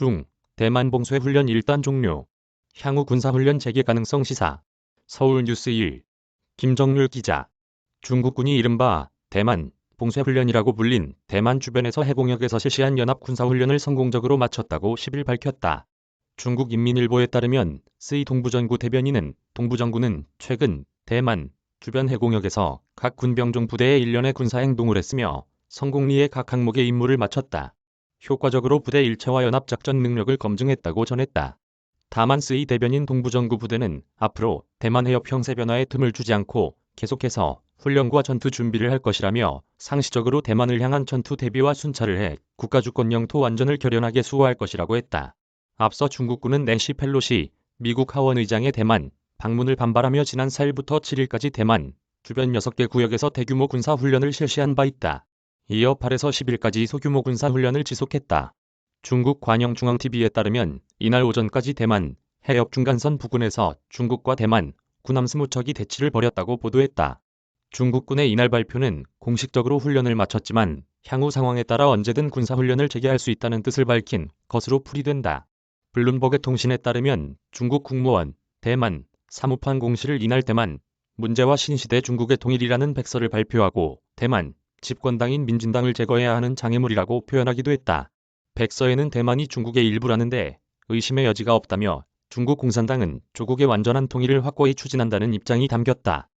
중 대만 봉쇄훈련 1단 종료. 향후 군사훈련 재개 가능성 시사. 서울뉴스 1. 김정률 기자. 중국군이 이른바 대만 봉쇄훈련이라고 불린 대만 주변에서 해공역에서 실시한 연합 군사훈련을 성공적으로 마쳤다고 10일 밝혔다. 중국인민일보에 따르면 스이 동부전구 대변인은 동부전구는 최근 대만 주변 해공역에서 각 군병종 부대의 일련의 군사행동을 했으며 성공리에 각 항목의 임무를 마쳤다. 효과적으로 부대 일체화 연합작전 능력을 검증했다고 전했다. 다만 스이 대변인 동부전구 부대는 앞으로 대만 해협 형세 변화에 틈을 주지 않고 계속해서 훈련과 전투 준비를 할 것이라며 상시적으로 대만을 향한 전투 대비와 순찰을 해 국가주권 영토 완전을 결연하게 수호할 것이라고 했다. 앞서 중국군은 낸시 펠로시 미국 하원 의장의 대만 방문을 반발하며 지난 4일부터 7일까지 대만 주변 6개 구역에서 대규모 군사훈련을 실시한 바 있다. 이어 8에서 10일까지 소규모 군사훈련을 지속했다. 중국 관영중앙TV에 따르면 이날 오전까지 대만 해협 중간선 부근에서 중국과 대만 군함 20척이 대치를 벌였다고 보도했다. 중국군의 이날 발표는 공식적으로 훈련을 마쳤지만 향후 상황에 따라 언제든 군사훈련을 재개할 수 있다는 뜻을 밝힌 것으로 풀이된다. 블룸버그 통신에 따르면 중국 국무원 대만 사무판 공시를 이날 대만 문제와 신시대 중국의 통일이라는 백서를 발표하고 대만 집권당인 민진당을 제거해야 하는 장애물이라고 표현하기도 했다. 백서에는 대만이 중국의 일부라는데 의심의 여지가 없다며 중국 공산당은 조국의 완전한 통일을 확고히 추진한다는 입장이 담겼다.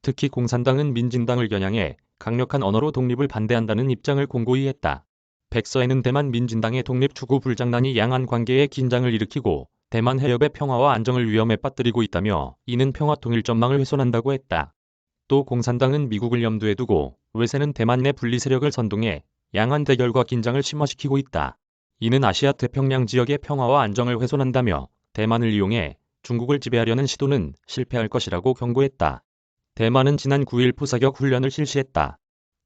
특히 공산당은 민진당을 겨냥해 강력한 언어로 독립을 반대한다는 입장을 공고히 했다. 백서에는 대만 민진당의 독립 추구 불장난이 양안 관계에 긴장을 일으키고 대만 해협의 평화와 안정을 위험에 빠뜨리고 있다며 이는 평화 통일 전망을 훼손한다고 했다. 또 공산당은 미국을 염두에 두고 외세는 대만 내 분리 세력을 선동해 양안 대결과 긴장을 심화시키고 있다. 이는 아시아 태평양 지역의 평화와 안정을 훼손한다며 대만을 이용해 중국을 지배하려는 시도는 실패할 것이라고 경고했다. 대만은 지난 9일 포사격 훈련을 실시했다.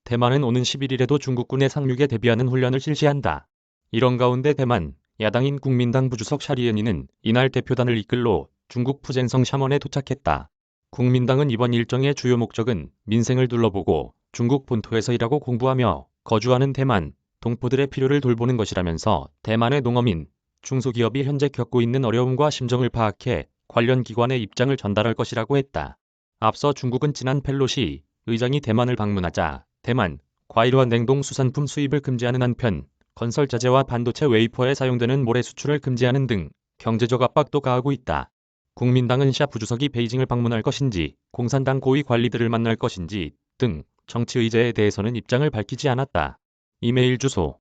대만은 오는 11일에도 중국군의 상륙에 대비하는 훈련을 실시한다. 이런 가운데 대만 야당인 국민당 부주석 샤리엔이는 이날 대표단을 이끌러 중국 푸젠성 샤먼에 도착했다. 국민당은 이번 일정의 주요 목적은 민생을 둘러보고 중국 본토에서 일하고 공부하며 거주하는 대만 동포들의 필요를 돌보는 것이라면서 대만의 농어민, 중소기업이 현재 겪고 있는 어려움과 심정을 파악해 관련 기관의 입장을 전달할 것이라고 했다. 앞서 중국은 지난 펠로시 의장이 대만을 방문하자 대만 과일과 냉동 수산품 수입을 금지하는 한편 건설자재와 반도체 웨이퍼에 사용되는 모래 수출을 금지하는 등 경제적 압박도 가하고 있다. 국민당은 샤 부주석이 베이징을 방문할 것인지 공산당 고위 관리들을 만날 것인지 등 정치 의제에 대해서는 입장을 밝히지 않았다. 이메일 주소